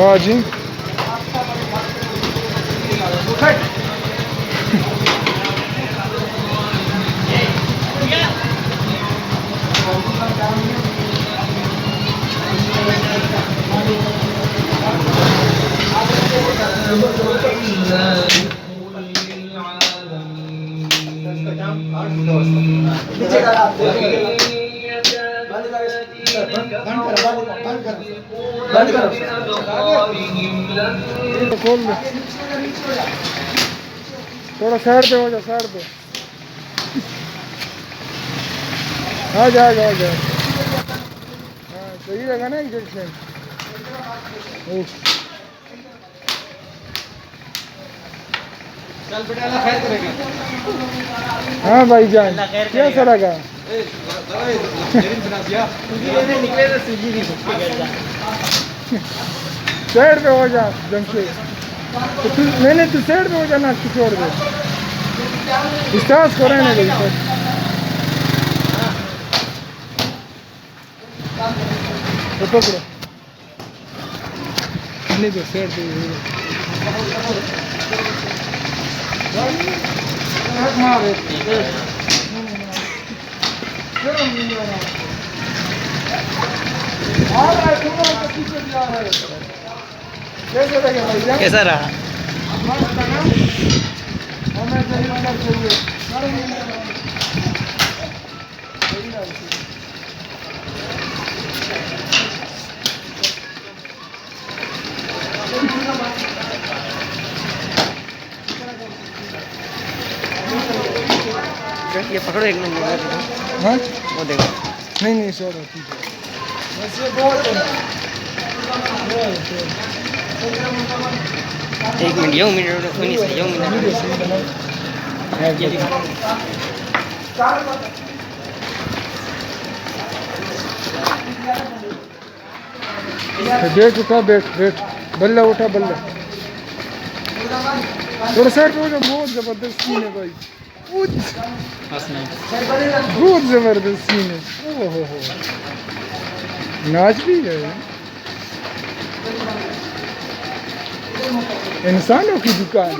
वाह जी। खोल दे, थोड़ा साइड पे हो जा, साइड पे आ जा, आ जा, आ जा। हाँ सही रहेगा ना इंजेक्शन। चल बेटा अल्लाह खैर करेगा। हाँ भाईजान कैसा लगा? निकले तो सूजी नहीं साइड पे हो जा जमशेद। तो तू नहीं, तू साइड पे हो जा ना, तू छोड़ दे, विश्वास को रहने दे। तो पकड़ो नहीं तो साइड पे मारे। कैसा रहा? ये पकड़ो एक नंबर। हाँ वो देखो। नहीं नहीं सर ठीक है। एक मिनट, 1 मिनट कोई नहीं, 1 मिनट। बैठ उठा, बैठ बैठ, बल्ला उठा, बल्ला थोड़ा साइड पे हो जा। बहुत जबरदस्त सीन है भाई, बहुत जबरदस्त सीन है। ओहो हो, नाच भी है। इंसानों की दुकान।